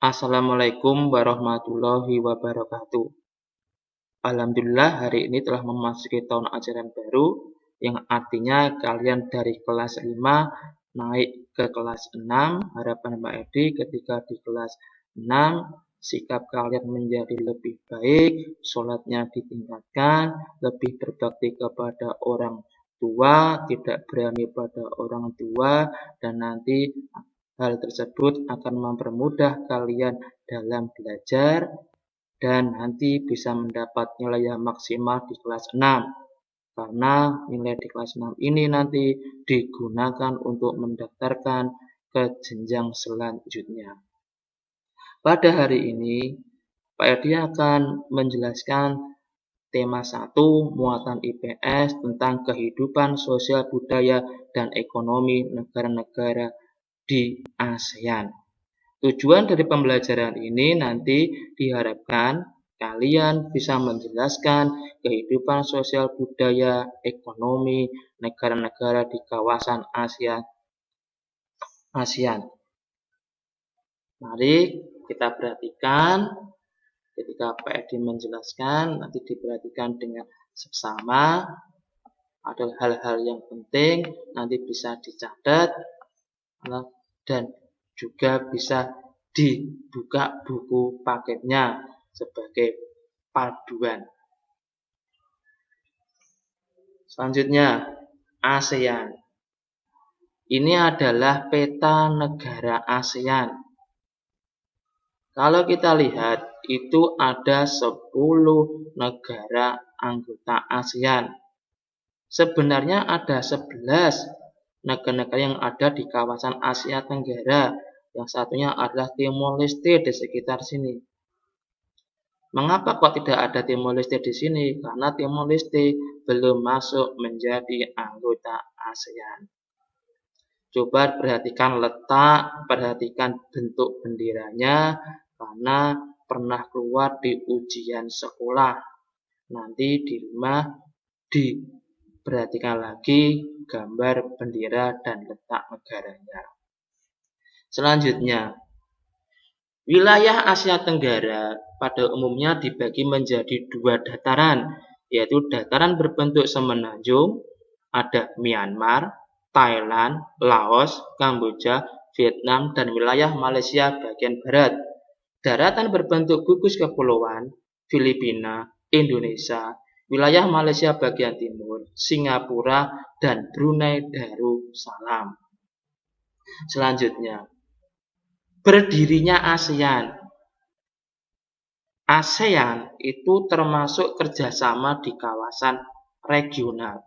Assalamualaikum warahmatullahi wabarakatuh. Alhamdulillah hari ini telah memasuki tahun ajaran baru yang artinya kalian dari kelas 5 naik ke kelas 6. Harapan Mbak Edi ketika di kelas 6 sikap kalian menjadi lebih baik, sholatnya ditingkatkan, lebih berbakti kepada orang tua, tidak berani pada orang tua, dan nanti hal tersebut akan mempermudah kalian dalam belajar dan nanti bisa mendapat nilai yang maksimal di kelas 6. Karena nilai di kelas 6 ini nanti digunakan untuk mendaftarkan ke jenjang selanjutnya. Pada hari ini, Pak Edi akan menjelaskan tema 1 muatan IPS tentang kehidupan sosial budaya dan ekonomi negara-negara di ASEAN. Tujuan dari pembelajaran ini nanti diharapkan kalian bisa menjelaskan kehidupan sosial budaya ekonomi negara-negara di kawasan ASEAN. Mari kita perhatikan ketika Pak Edi menjelaskan, nanti diperhatikan dengan seksama. Ada hal-hal yang penting nanti bisa dicatat dan juga bisa dibuka buku paketnya sebagai paduan. Selanjutnya, ASEAN. Ini adalah peta negara ASEAN. Kalau kita lihat, itu ada 10 negara anggota ASEAN. Sebenarnya ada 11 negara-negara yang ada di kawasan Asia Tenggara. Yang satunya adalah Timor Leste di sekitar sini. Mengapa kok tidak ada Timor Leste di sini? Karena Timor Leste belum masuk menjadi anggota ASEAN. Coba perhatikan letak, perhatikan bentuk benderanya, karena pernah keluar di ujian sekolah. Nanti di rumah diperhatikan lagi gambar bendera dan letak negaranya. Selanjutnya, wilayah Asia Tenggara pada umumnya dibagi menjadi 2 dataran, yaitu dataran berbentuk semenanjung, ada Myanmar, Thailand, Laos, Kamboja, Vietnam, dan wilayah Malaysia bagian barat. Daratan berbentuk gugus kepulauan, Filipina, Indonesia, wilayah Malaysia bagian timur, Singapura, dan Brunei Darussalam. Selanjutnya, berdirinya ASEAN. ASEAN itu termasuk kerjasama di kawasan regional.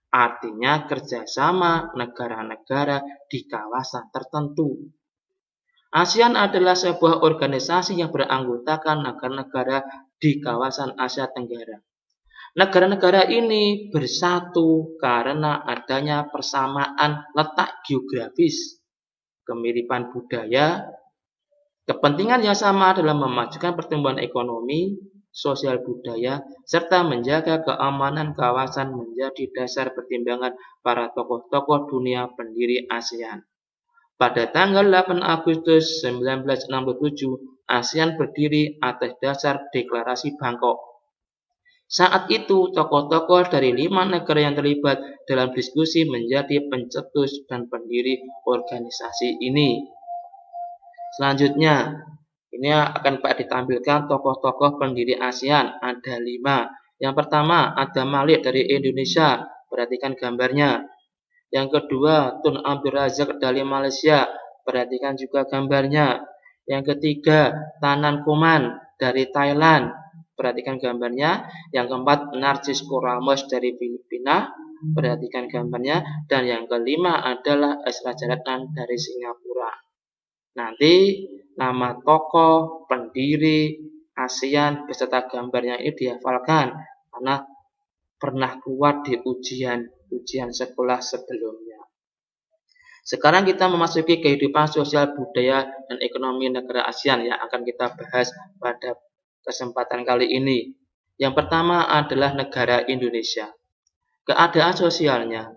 Artinya kerjasama negara-negara di kawasan tertentu. ASEAN adalah sebuah organisasi yang beranggotakan negara-negara di kawasan Asia Tenggara. Negara-negara ini bersatu karena adanya persamaan letak geografis, kemiripan budaya. Kepentingan yang sama adalah memajukan pertumbuhan ekonomi, sosial budaya, serta menjaga keamanan kawasan menjadi dasar pertimbangan para tokoh-tokoh dunia pendiri ASEAN. Pada tanggal 8 Agustus 1967, ASEAN berdiri atas dasar Deklarasi Bangkok. Saat itu, tokoh-tokoh dari 5 negara yang terlibat dalam diskusi menjadi pencetus dan pendiri organisasi ini. Selanjutnya, ini akan ditampilkan tokoh-tokoh pendiri ASEAN. Ada 5. Yang pertama, ada Malik dari Indonesia. Perhatikan gambarnya. Yang kedua, Tun Abdul Razak dari Malaysia. Perhatikan juga gambarnya. Yang ketiga, Tanan Kuman dari Thailand. Perhatikan gambarnya. Yang keempat, Narcis Koramos dari Filipina. Perhatikan gambarnya. Dan yang kelima adalah Esra Jaratan dari Singapura. Nanti nama tokoh pendiri ASEAN beserta gambarnya ini dihafalkan karena pernah keluar di ujian sekolah sebelumnya. Sekarang kita memasuki kehidupan sosial, budaya, dan ekonomi negara ASEAN yang akan kita bahas pada kesempatan kali ini. Yang pertama adalah negara Indonesia. Keadaan sosialnya,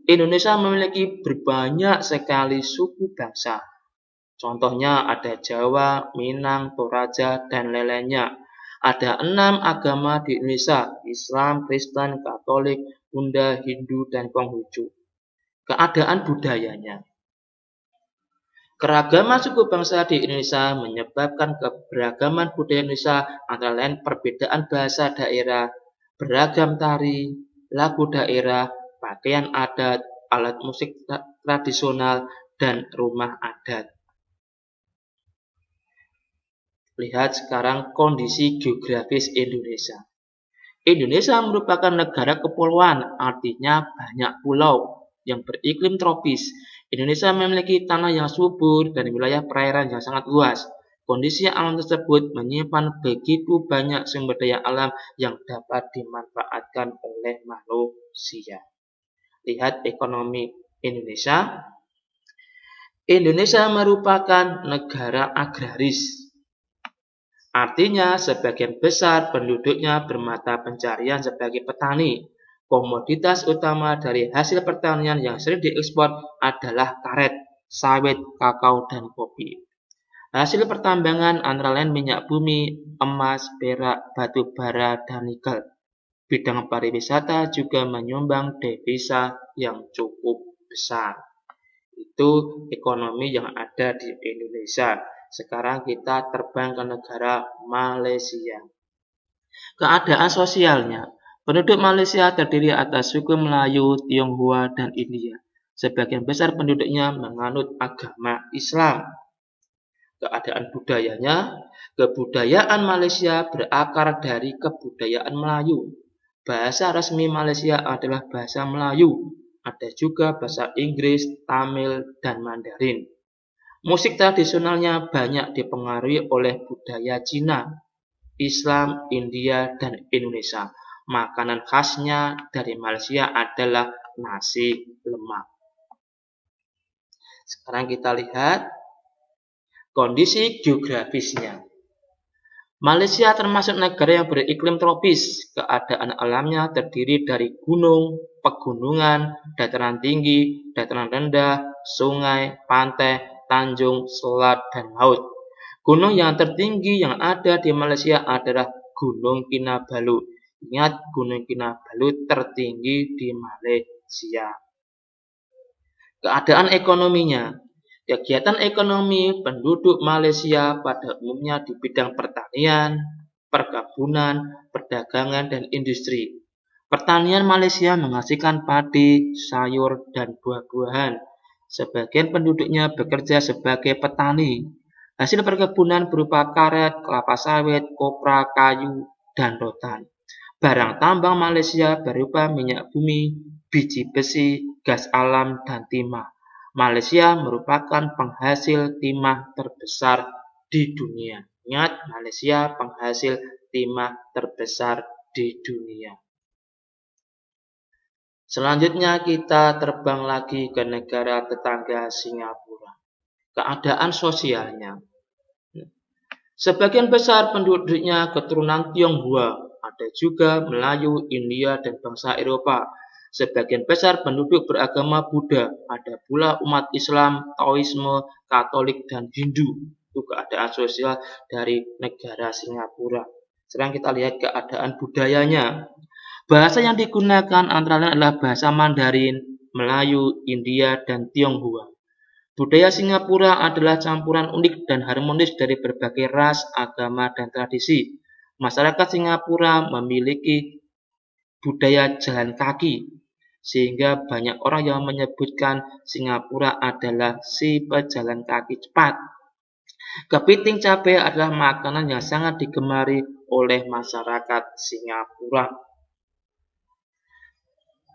Indonesia memiliki berbanyak sekali suku bangsa. Contohnya ada Jawa, Minang, Toraja, dan lain-lainnya. Ada 6 agama di Indonesia, Islam, Kristen, Katolik, Buddha, Hindu, dan Konghucu. Keadaan budayanya. Keragaman suku bangsa di Indonesia menyebabkan keberagaman budaya Indonesia, antara lain perbedaan bahasa daerah, beragam tari, lagu daerah, pakaian adat, alat musik tradisional, dan rumah adat. Lihat sekarang kondisi geografis Indonesia. Indonesia merupakan negara kepulauan, artinya banyak pulau yang beriklim tropis. Indonesia memiliki tanah yang subur dan wilayah perairan yang sangat luas. Kondisi alam tersebut menyimpan begitu banyak sumber daya alam yang dapat dimanfaatkan oleh manusia. Lihat ekonomi Indonesia. Indonesia merupakan negara agraris. Artinya, sebagian besar penduduknya bermata pencarian sebagai petani. Komoditas utama dari hasil pertanian yang sering diekspor adalah karet, sawit, kakao, dan kopi. Hasil pertambangan antara lain minyak bumi, emas, perak, batu bara, dan nikel. Bidang pariwisata juga menyumbang devisa yang cukup besar. Itu ekonomi yang ada di Indonesia. Sekarang kita terbang ke negara Malaysia. Keadaan sosialnya, penduduk Malaysia terdiri atas suku Melayu, Tionghoa, dan India. Sebagian besar penduduknya menganut agama Islam. Keadaan budayanya, kebudayaan Malaysia berakar dari kebudayaan Melayu. Bahasa resmi Malaysia adalah bahasa Melayu. Ada juga bahasa Inggris, Tamil, dan Mandarin. Musik tradisionalnya banyak dipengaruhi oleh budaya Cina, Islam, India, dan Indonesia. Makanan khasnya dari Malaysia adalah nasi lemak. Sekarang kita lihat kondisi geografisnya. Malaysia termasuk negara yang beriklim tropis. Keadaan alamnya terdiri dari gunung, pegunungan, dataran tinggi, dataran rendah, sungai, pantai, tanjung, selat, dan laut. Gunung yang tertinggi yang ada di Malaysia adalah Gunung Kinabalu. Ingat, Gunung Kinabalu tertinggi di Malaysia. Keadaan ekonominya. Kegiatan ekonomi penduduk Malaysia pada umumnya di bidang pertanian, perkebunan, perdagangan, dan industri. Pertanian Malaysia menghasilkan padi, sayur, dan buah-buahan. Sebagian penduduknya bekerja sebagai petani. Hasil perkebunan berupa karet, kelapa sawit, kopra, kayu, dan rotan. Barang tambang Malaysia berupa minyak bumi, biji besi, gas alam, dan timah. Malaysia merupakan penghasil timah terbesar di dunia. Ingat, Malaysia penghasil timah terbesar di dunia. Selanjutnya kita terbang lagi ke negara tetangga Singapura. Keadaan sosialnya. Sebagian besar penduduknya keturunan Tionghoa, ada juga Melayu, India, dan bangsa Eropa. Sebagian besar penduduk beragama Buddha, ada pula umat Islam, Taoisme, Katolik, dan Hindu. Itu keadaan sosial dari negara Singapura. Sekarang kita lihat keadaan budayanya. Bahasa yang digunakan antara lain adalah bahasa Mandarin, Melayu, India, dan Tionghoa. Budaya Singapura adalah campuran unik dan harmonis dari berbagai ras, agama, dan tradisi. Masyarakat Singapura memiliki budaya jalan kaki, sehingga banyak orang yang menyebutkan Singapura adalah si pejalan kaki cepat. Kepiting cabai adalah makanan yang sangat digemari oleh masyarakat Singapura.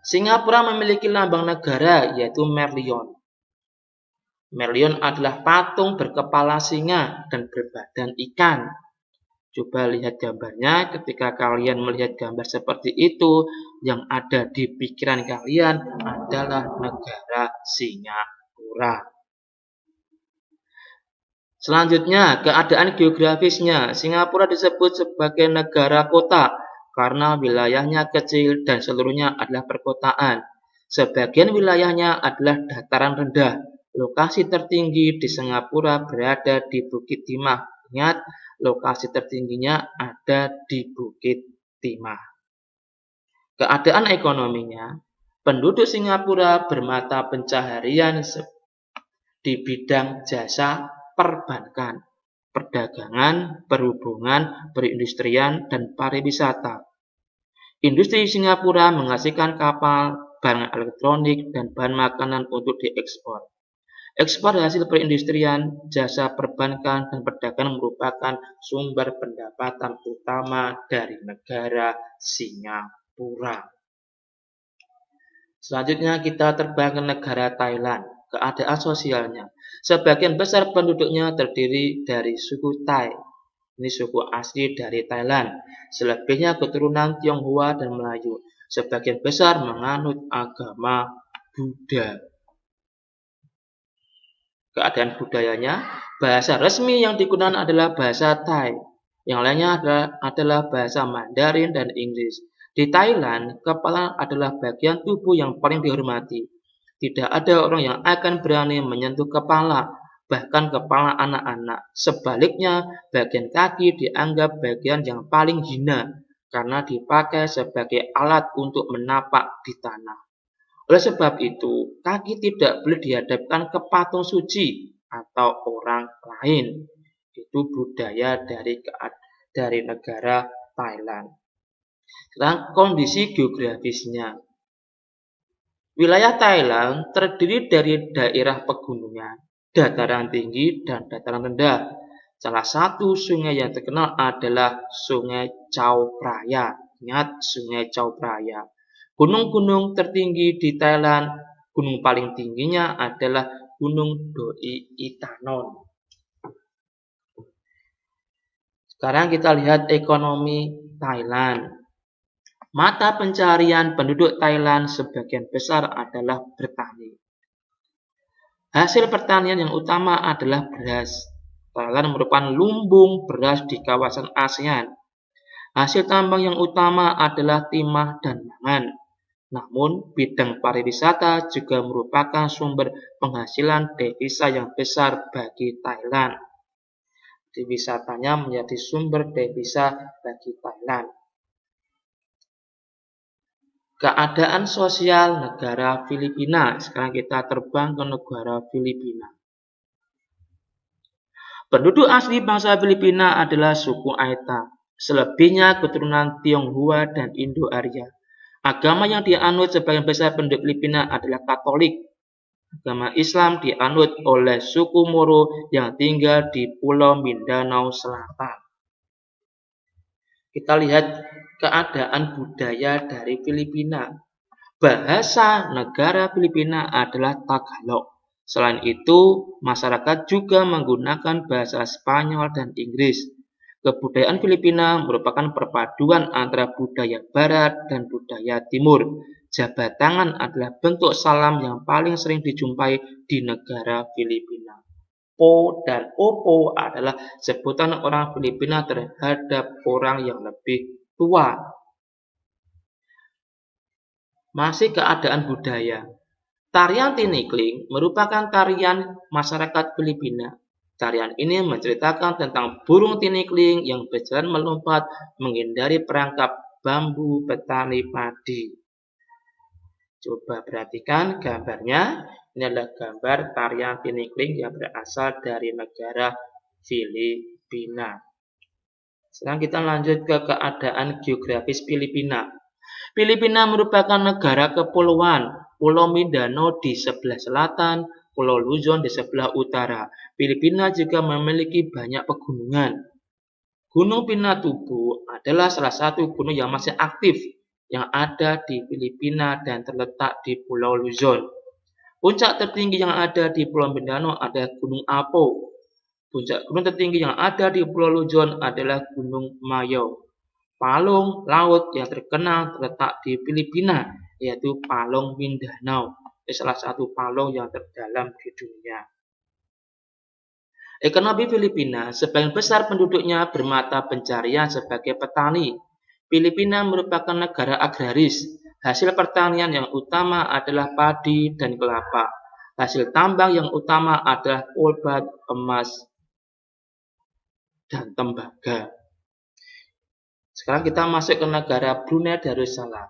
Singapura memiliki lambang negara, yaitu Merlion. Merlion adalah patung berkepala singa dan berbadan ikan. Coba lihat gambarnya. Ketika kalian melihat gambar seperti itu, yang ada di pikiran kalian adalah negara Singapura. Singapura. Selanjutnya, keadaan geografisnya. Singapura disebut sebagai negara kota karena wilayahnya kecil dan seluruhnya adalah perkotaan. Sebagian wilayahnya adalah dataran rendah. Lokasi tertinggi di Singapura berada di Bukit Timah. Ingat, lokasi tertingginya ada di Bukit Timah. Keadaan ekonominya, penduduk Singapura bermata pencaharian di bidang jasa, perbankan, perdagangan, perhubungan, perindustrian, dan pariwisata. Industri Singapura menghasilkan kapal, barang elektronik, dan bahan makanan untuk diekspor. Ekspor hasil perindustrian, jasa perbankan, dan perdagangan merupakan sumber pendapatan utama dari negara Singapura. Selanjutnya kita terbang ke negara Thailand. Keadaan sosialnya. Sebagian besar penduduknya terdiri dari suku Thai. Ini suku asli dari Thailand. Selebihnya keturunan Tionghoa dan Melayu. Sebagian besar menganut agama Buddha. Keadaan budayanya, bahasa resmi yang digunakan adalah bahasa Thai. Yang lainnya adalah bahasa Mandarin dan Inggris. Di Thailand, kepala adalah bagian tubuh yang paling dihormati. Tidak ada orang yang akan berani menyentuh kepala, bahkan kepala anak-anak. Sebaliknya, bagian kaki dianggap bagian yang paling hina karena dipakai sebagai alat untuk menapak di tanah. Oleh sebab itu, kaki tidak boleh dihadapkan ke patung suci atau orang lain. Itu budaya dari negara Thailand. Sekarang kondisi geografisnya. Wilayah Thailand terdiri dari daerah pegunungan, dataran tinggi, dan dataran rendah. Salah satu sungai yang terkenal adalah Sungai Chao Phraya. Ingat, Sungai Chao Phraya. Gunung-gunung tertinggi di Thailand, gunung paling tingginya adalah Gunung Doi Itanon. Sekarang kita lihat ekonomi Thailand. Mata pencaharian penduduk Thailand sebagian besar adalah bertani. Hasil pertanian yang utama adalah beras. Thailand merupakan lumbung beras di kawasan ASEAN. Hasil tambang yang utama adalah timah dan mangan. Namun, bidang pariwisata juga merupakan sumber penghasilan devisa yang besar bagi Thailand. Wisatanya menjadi sumber devisa bagi Thailand. Keadaan sosial negara Filipina. Sekarang kita terbang ke negara Filipina. Penduduk asli bangsa Filipina adalah suku Aeta. Selebihnya keturunan Tionghoa dan Indo-Arya. Agama yang dianut sebagian besar penduduk Filipina adalah Katolik. Agama Islam dianut oleh suku Moro yang tinggal di Pulau Mindanao Selatan. Kita lihat keadaan budaya dari Filipina. Bahasa negara Filipina adalah Tagalog. Selain itu, masyarakat juga menggunakan bahasa Spanyol dan Inggris. Kebudayaan Filipina merupakan perpaduan antara budaya Barat dan budaya Timur. Jabat tangan adalah bentuk salam yang paling sering dijumpai di negara Filipina. Po dan opo adalah sebutan orang Filipina terhadap orang yang lebih tua. Masih keadaan budaya. Tarian tinikling merupakan tarian masyarakat Filipina. Tarian ini menceritakan tentang burung tinikling yang berjalan melompat menghindari perangkap bambu petani padi. Coba perhatikan gambarnya. Ini adalah gambar tarian tinikling yang berasal dari negara Filipina. Sekarang kita lanjut ke keadaan geografis Filipina. Filipina merupakan negara kepulauan. Pulau Mindanao di sebelah selatan, Pulau Luzon di sebelah utara. Filipina juga memiliki banyak pegunungan. Gunung Pinatubo adalah salah satu gunung yang masih aktif yang ada di Filipina dan terletak di Pulau Luzon. Puncak tertinggi yang ada di Pulau Mindanao adalah Gunung Apo. Puncak gunung tertinggi yang ada di Pulau Luzon adalah Gunung Mayo. Palung laut yang terkenal terletak di Filipina, yaitu Palung Mindanao. salah satu palung yang terdalam di dunia. Ekonomi Filipina, sebagian besar penduduknya bermata pencarian sebagai petani. Filipina merupakan negara agraris. Hasil pertanian yang utama adalah padi dan kelapa. Hasil tambang yang utama adalah kobalт, emas, dan tembaga. Sekarang kita masuk ke negara Brunei Darussalam.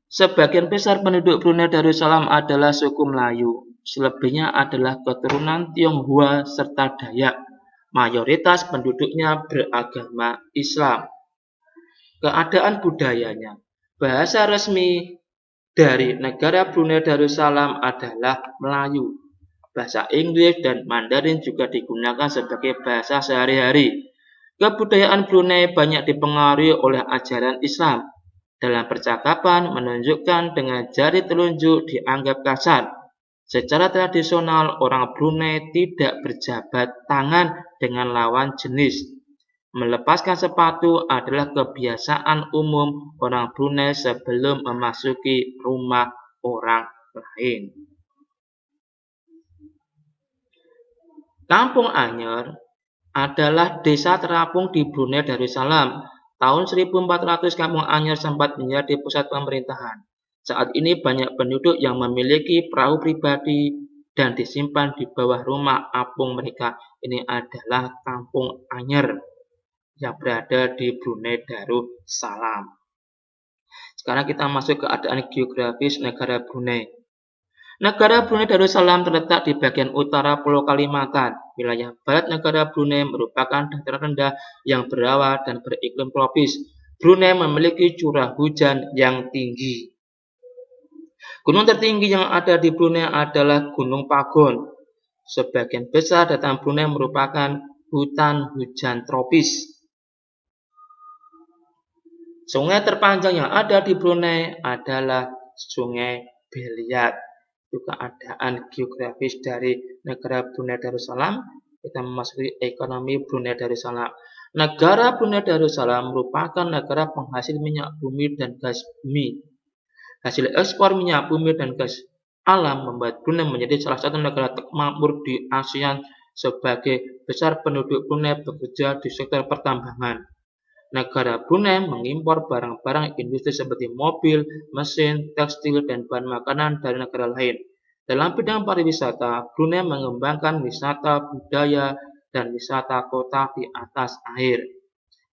Sebagian besar penduduk Brunei Darussalam adalah suku Melayu. Selebihnya adalah keturunan Tionghoa serta Dayak. Mayoritas penduduknya beragama Islam. Keadaan budayanya. Bahasa resmi dari negara Brunei Darussalam adalah Melayu. Bahasa Inggris dan Mandarin juga digunakan sebagai bahasa sehari-hari. Kebudayaan Brunei banyak dipengaruhi oleh ajaran Islam. Dalam percakapan, menunjukkan dengan jari telunjuk dianggap kasar. Secara tradisional, orang Brunei tidak berjabat tangan dengan lawan jenis. Melepaskan sepatu adalah kebiasaan umum orang Brunei sebelum memasuki rumah orang lain. Kampung Anyer adalah desa terapung di Brunei Darussalam. Tahun 1400 Kampung Anyer sempat menjadi pusat pemerintahan. Saat ini banyak penduduk yang memiliki perahu pribadi dan disimpan di bawah rumah apung mereka. Ini adalah Kampung Anyer yang berada di Brunei Darussalam. Sekarang kita masuk ke keadaan geografis negara Brunei. Negara Brunei Darussalam terletak di bagian utara Pulau Kalimantan. Wilayah barat negara Brunei merupakan dataran rendah yang berawa dan beriklim tropis. Brunei memiliki curah hujan yang tinggi. Gunung tertinggi yang ada di Brunei adalah Gunung Pagon. Sebagian besar dataran Brunei merupakan hutan hujan tropis. Sungai terpanjang yang ada di Brunei adalah Sungai Beliat. Itu keadaan geografis dari negara Brunei Darussalam. Kita memasuki ekonomi Brunei Darussalam. Negara Brunei Darussalam merupakan negara penghasil minyak bumi dan gas bumi. Hasil ekspor minyak bumi dan gas alam membuat Brunei menjadi salah satu negara termakmur di ASEAN. Sebagai besar penduduk Brunei bekerja di sektor pertambangan. Negara Brunei mengimpor barang-barang industri seperti mobil, mesin, tekstil, dan bahan makanan dari negara lain. Dalam bidang pariwisata, Brunei mengembangkan wisata budaya dan wisata kota di atas air.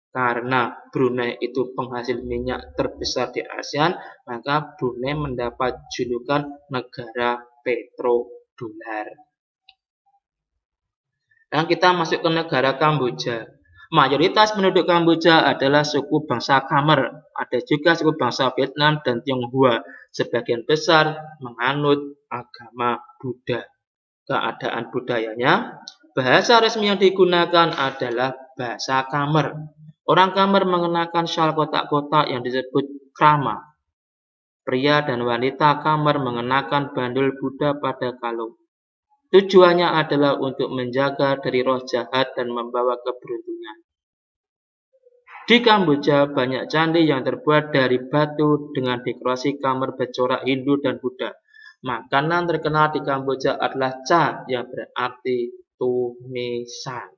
Karena Brunei itu penghasil minyak terbesar di ASEAN, maka Brunei mendapat julukan negara petrodolar. Dan kita masuk ke negara Kamboja. Mayoritas penduduk Kamboja adalah suku bangsa Khmer. Ada juga suku bangsa Vietnam dan Tionghoa. Sebagian besar menganut agama Buddha. Keadaan budayanya, bahasa resmi yang digunakan adalah bahasa Khmer. Orang Khmer mengenakan syal kotak-kotak yang disebut krama. Pria dan wanita Khmer mengenakan bandul Buddha pada kalung. Tujuannya adalah untuk menjaga dari roh jahat dan membawa keberuntungan. Di Kamboja banyak candi yang terbuat dari batu dengan dekorasi Khmer bercorak Hindu dan Buddha. Makanan terkenal di Kamboja adalah cha yang berarti tumisan.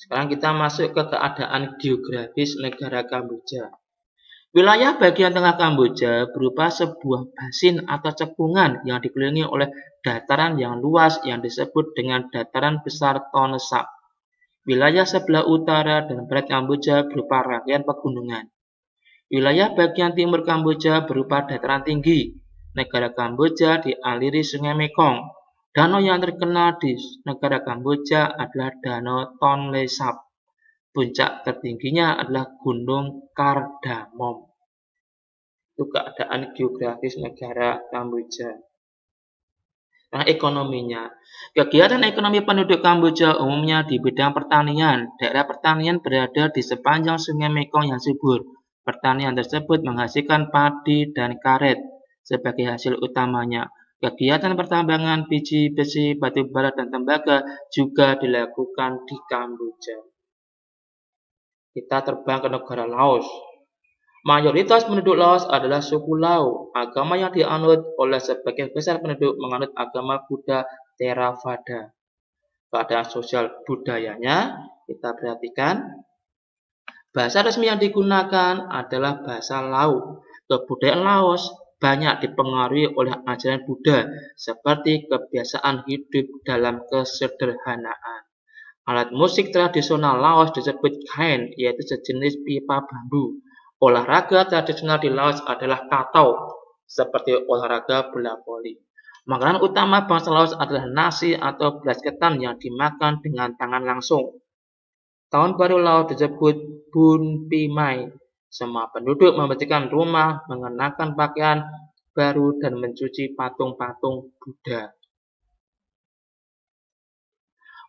Sekarang kita masuk ke keadaan geografis negara Kamboja. Wilayah bagian tengah Kamboja berupa sebuah basin atau cekungan yang dikelilingi oleh dataran yang luas yang disebut dengan dataran besar Tonle Sap. Wilayah sebelah utara dan barat Kamboja berupa rangkaian pegunungan. Wilayah bagian timur Kamboja berupa dataran tinggi. Negara Kamboja dialiri Sungai Mekong. Danau yang terkenal di negara Kamboja adalah Danau Tonle Sap. Puncak tertingginya adalah Gunung Kardamom. Itu keadaan geografis negara Kamboja. Nah, ekonominya. Kegiatan ekonomi penduduk Kamboja umumnya di bidang pertanian. Daerah pertanian berada di sepanjang Sungai Mekong yang subur. Pertanian tersebut menghasilkan padi dan karet sebagai hasil utamanya. Kegiatan pertambangan biji besi, batu bara, dan tembaga juga dilakukan di Kamboja. Kita terbang ke negara Laos. Mayoritas penduduk Laos adalah suku Lao. Agama yang dianut oleh sebagian besar penduduk menganut agama Buddha Theravada. Keadaan sosial budayanya, kita perhatikan, bahasa resmi yang digunakan adalah bahasa Lao. Kebudayaan Laos banyak dipengaruhi oleh ajaran Buddha, seperti kebiasaan hidup dalam kesederhanaan. Alat musik tradisional Laos disebut khaen, yaitu sejenis pipa bambu. Olahraga tradisional di Laos adalah katau, seperti olahraga bola voli. Makanan utama bangsa Laos adalah nasi atau beras ketan yang dimakan dengan tangan langsung. Tahun baru Laos disebut Bun Pimai. Semua penduduk membersihkan rumah, mengenakan pakaian baru, dan mencuci patung-patung Buddha.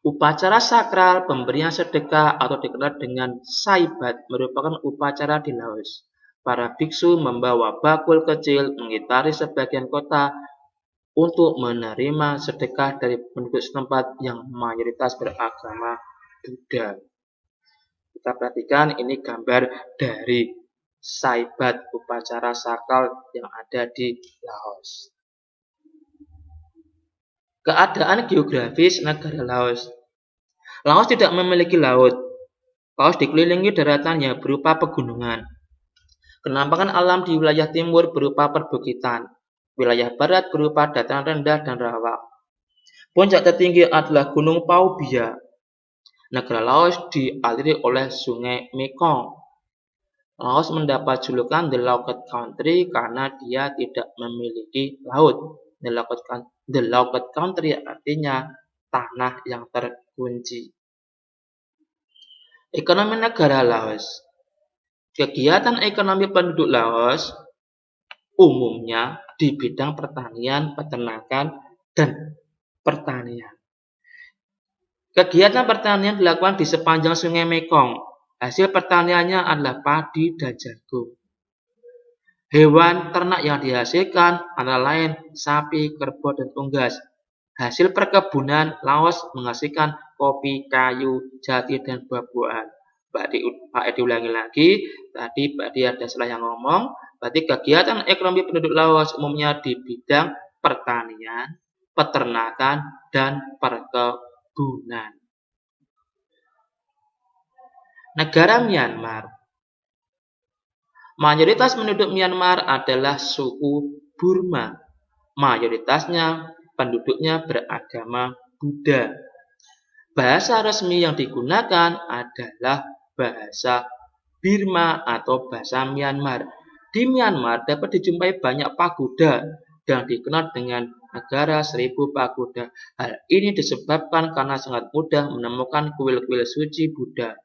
Upacara sakral pemberian sedekah atau dikenal dengan saibat merupakan upacara di Laos. Para biksu membawa bakul kecil mengitari sebagian kota untuk menerima sedekah dari penduduk setempat yang mayoritas beragama Buddha. Kita perhatikan ini gambar dari saibat upacara sakral yang ada di Laos. Keadaan geografis negara Laos. Laos tidak memiliki laut. Laos dikelilingi daratan yang berupa pegunungan. Penampakan alam di wilayah timur berupa perbukitan. Wilayah barat berupa dataran rendah dan rawa. Puncak tertinggi adalah Gunung Pao Bia. Negara Laos dialiri oleh Sungai Mekong. Laos mendapat julukan The Locked Country karena dia tidak memiliki laut. The Locked Country artinya tanah yang terkunci. Ekonomi negara Laos. Kegiatan ekonomi penduduk Laos umumnya di bidang pertanian, peternakan, dan pertanian. Kegiatan pertanian dilakukan di sepanjang Sungai Mekong. Hasil pertaniannya adalah padi dan jagung. Hewan ternak yang dihasilkan antara lain sapi, kerbau, dan unggas. Hasil perkebunan Laos menghasilkan kopi, kayu, jati, dan buah-buahan. Pak diulangi lagi, tadi Pak Edi ada salah yang ngomong. Berarti kegiatan ekonomi penduduk Laos umumnya di bidang pertanian, peternakan, dan perkebunan. Negara Myanmar. Mayoritas penduduk Myanmar adalah suku Burma. Mayoritasnya penduduknya beragama Buddha. Bahasa resmi yang digunakan adalah bahasa Birma atau bahasa Myanmar. Di Myanmar dapat dijumpai banyak pagoda dan dikenal dengan negara 1000 pagoda. Hal ini disebabkan karena sangat mudah menemukan kuil-kuil suci Buddha.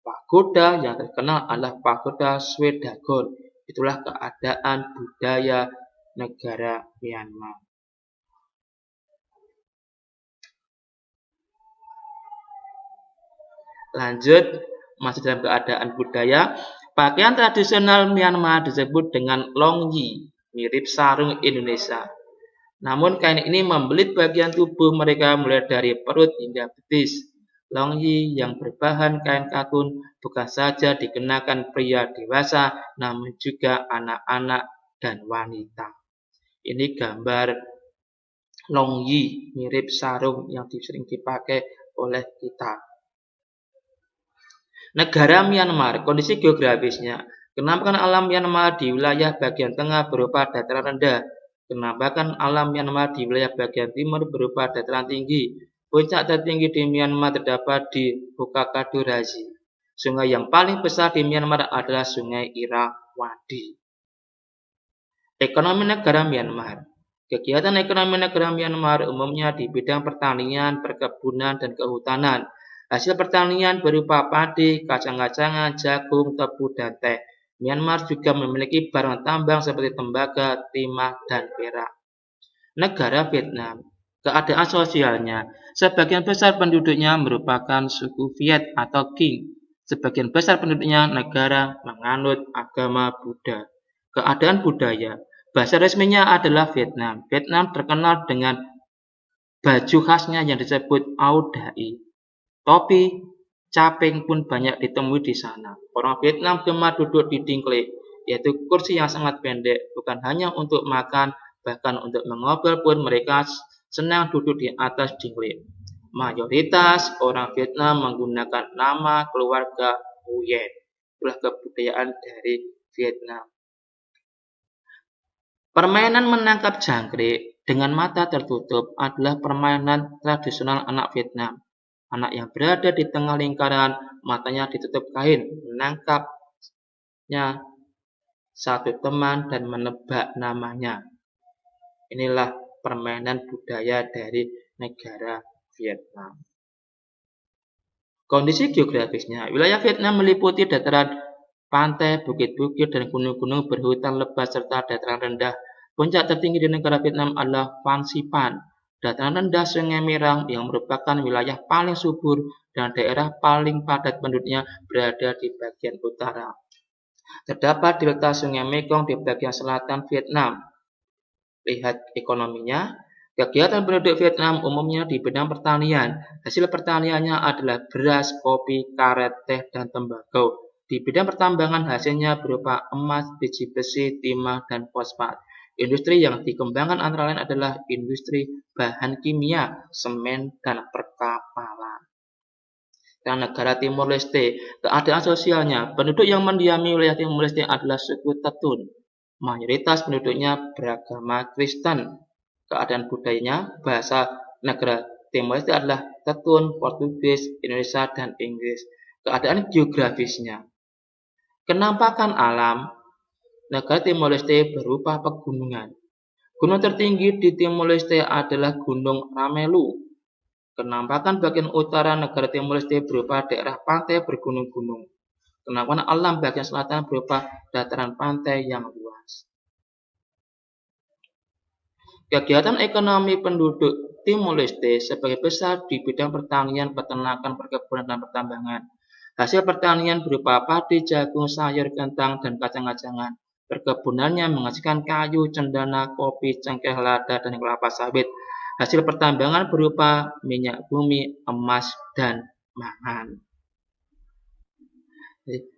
Pagoda yang terkenal adalah pagoda Shwedagon. Itulah keadaan budaya negara Myanmar. Lanjut, masih dalam keadaan budaya, pakaian tradisional Myanmar disebut dengan longyi, mirip sarung Indonesia. Namun kain ini membelit bagian tubuh mereka mulai dari perut hingga betis. Longyi yang berbahan kain katun bukan saja dikenakan pria dewasa, namun juga anak-anak dan wanita. Ini gambar longyi mirip sarung yang sering dipakai oleh kita. Negara Myanmar, kondisi geografisnya. Penampakan alam Myanmar di wilayah bagian tengah berupa dataran rendah. Penampakan alam Myanmar di wilayah bagian timur berupa dataran tinggi. Puncak tertinggi di Myanmar terdapat di Bukakaduraji. Sungai yang paling besar di Myanmar adalah Sungai Irrawaddy. Ekonomi negara Myanmar. Kegiatan ekonomi negara Myanmar umumnya di bidang pertanian, perkebunan, dan kehutanan. Hasil pertanian berupa padi, kacang-kacangan, jagung, tebu, dan teh. Myanmar juga memiliki barang tambang seperti tembaga, timah, dan perak. Negara Vietnam. Keadaan sosialnya. Sebagian besar penduduknya merupakan suku Viet atau Kinh. Sebagian besar penduduknya negara menganut agama Buddha. Keadaan budaya. Bahasa resminya adalah Vietnam. Vietnam terkenal dengan baju khasnya yang disebut Áo Dai. Topi, caping pun banyak ditemui di sana. Orang Vietnam gemar duduk di dingklek. yaitu kursi yang sangat pendek, bukan hanya untuk makan, bahkan untuk mengobrol pun mereka senang duduk di atas dingklik. Mayoritas orang Vietnam menggunakan nama keluarga Nguyen. Itulah kebudayaan dari Vietnam. Permainan menangkap jangkrik dengan mata tertutup adalah permainan tradisional anak Vietnam. Anak yang berada di tengah lingkaran, matanya ditutup kain, menangkapnya satu teman dan menebak namanya. Inilah permainan budaya dari negara Vietnam. Kondisi geografisnya, wilayah Vietnam meliputi dataran pantai, bukit-bukit, dan gunung-gunung berhutan lebat serta dataran rendah. Puncak tertinggi di negara Vietnam adalah Phan Xiphan. Dataran rendah Sungai Merang yang merupakan wilayah paling subur dan daerah paling padat penduduknya berada di bagian utara. Terdapat delta Sungai Mekong di bagian selatan Vietnam. Lihat ekonominya. Kegiatan penduduk Vietnam umumnya di bidang pertanian. Hasil pertaniannya adalah beras, kopi, karet, teh, dan tembakau. Di bidang pertambangan hasilnya berupa emas, biji besi, timah, dan fosfat. Industri yang dikembangkan antara lain adalah industri bahan kimia, semen, dan perkapalan. Dan negara Timor Leste, keadaan sosialnya, penduduk yang mendiami wilayah Timor Leste adalah suku Tetun. Mayoritas penduduknya beragama Kristen. Keadaan budayanya, bahasa negara Timor Leste adalah Tetun, Portugis, Indonesia, dan Inggris. Keadaan geografisnya, kenampakan alam, negara Timor Leste berupa pegunungan. Gunung tertinggi di Timor Leste adalah Gunung Ramelu. Kenampakan bagian utara negara Timor Leste berupa daerah pantai bergunung-gunung. Kenampakan alam bagian selatan berupa dataran pantai yang luas. Kegiatan ekonomi penduduk Timor Leste sebagai besar di bidang pertanian, peternakan, perkebunan, dan pertambangan. Hasil pertanian berupa padi, jagung, sayur, kentang, dan kacang-kacangan. Perkebunannya menghasilkan kayu, cendana, kopi, cengkeh, lada, dan kelapa sawit. Hasil pertambangan berupa minyak bumi, emas, dan mangan.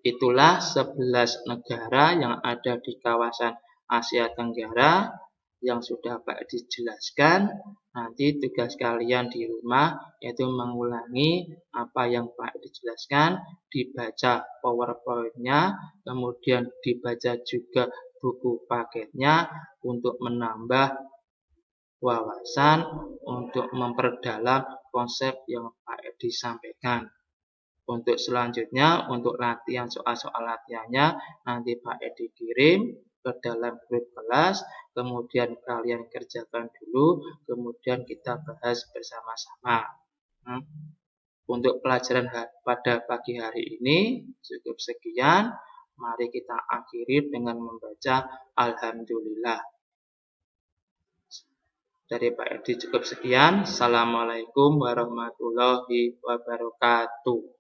Itulah 11 negara yang ada di kawasan Asia Tenggara yang sudah Pak dijelaskan. Nanti tugas kalian di rumah yaitu mengulangi apa yang Pak dijelaskan, dibaca PowerPoint-nya, kemudian dibaca juga buku paketnya untuk menambah wawasan, untuk memperdalam konsep yang Pak disampaikan. Untuk selanjutnya, untuk latihan soal-soal latihannya, nanti Pak Edi kirim ke dalam grup kelas, kemudian kalian kerjakan dulu, kemudian kita bahas bersama-sama. Untuk pelajaran pada pagi hari ini cukup sekian. Mari kita akhiri dengan membaca Alhamdulillah. Dari Pak Edi cukup sekian. Assalamualaikum warahmatullahi wabarakatuh.